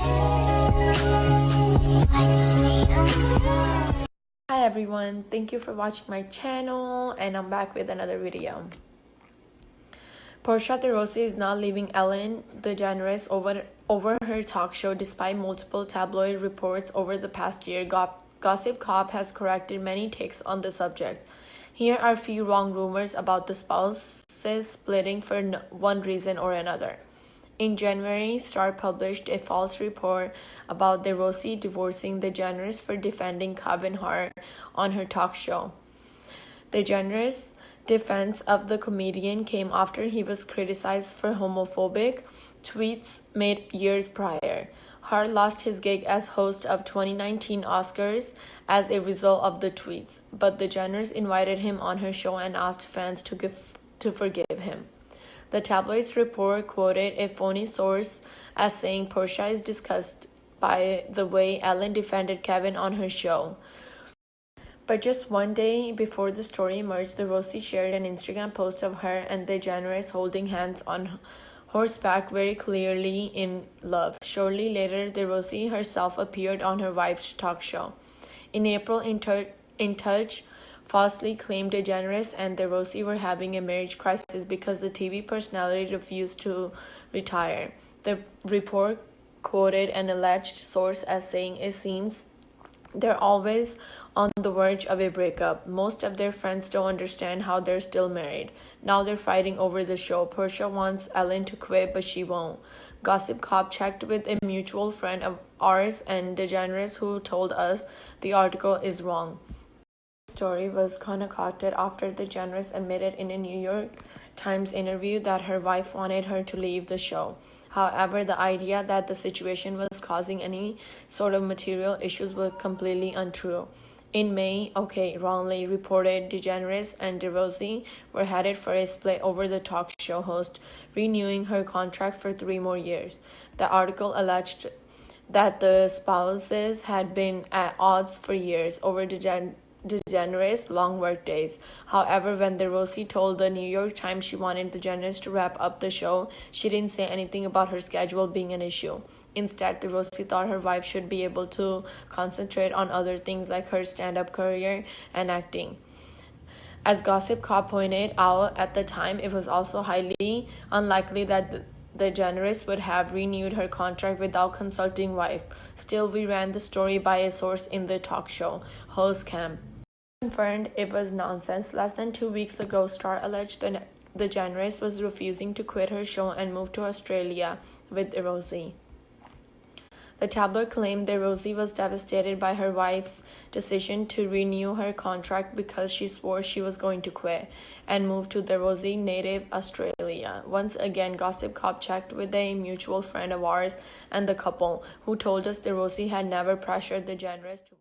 Hi everyone, thank you for watching my channel and I'm back with another video. Portia De Rossi is now leaving Ellen DeGeneres over her talk show despite multiple tabloid reports over the past year. Gossip Cop has corrected many takes on the subject. Here are a few wrong rumors about the spouses splitting for one reason or another. In January, Star published a false report about De Rossi divorcing DeGeneres for defending Kevin Hart on her talk show. DeGeneres' defense of the comedian came after he was criticized for homophobic tweets made years prior. Hart lost his gig as host of 2019 Oscars as a result of the tweets, but DeGeneres invited him on her show and asked fans to forgive him. The tabloid's report quoted a phony source as saying Portia is disgusted by the way Ellen defended Kevin on her show. But just one day before the story emerged, De Rossi shared an Instagram post of her and DeGeneres holding hands on horseback, very clearly in love. Shortly later, De Rossi herself appeared on her wife's talk show. In April, In Touch falsely claimed DeGeneres and De Rossi were having a marriage crisis because the TV personality refused to retire. The report quoted an alleged source as saying it seems they're always on the verge of a breakup. Most of their friends don't understand how they're still married. Now they're fighting over the show. Portia wants Ellen to quit, but she won't. Gossip Cop checked with a mutual friend of ours and DeGeneres, who told us the article is wrong. The story was concocted after DeGeneres admitted in a New York Times interview that her wife wanted her to leave the show. However, the idea that the situation was causing any sort of material issues was completely untrue. In May, wrongly reported DeGeneres and De Rossi were headed for a split over the talk show host renewing her contract for 3 more years. The article alleged that the spouses had been at odds for years over DeGeneres' long work days. However, when De Rossi told the New York Times she wanted DeGeneres to wrap up the show, she didn't say anything about her schedule being an issue. Instead, De Rossi thought her wife should be able to concentrate on other things like her stand-up career and acting. As Gossip Cop pointed out at the time, it was also highly unlikely that DeGeneres would have renewed her contract without consulting wife. Still, we ran the story by a source in the talk show host camp. Confirmed it was nonsense. Less than 2 weeks ago, Star alleged that DeGeneres was refusing to quit her show and move to Australia with De Rossi. The tabloid claimed De Rossi was devastated by her wife's decision to renew her contract because she swore she was going to quit and move to De Rossi native Australia. Once again, Gossip Cop checked with a mutual friend of ours and the couple, who told us De Rossi had never pressured DeGeneres to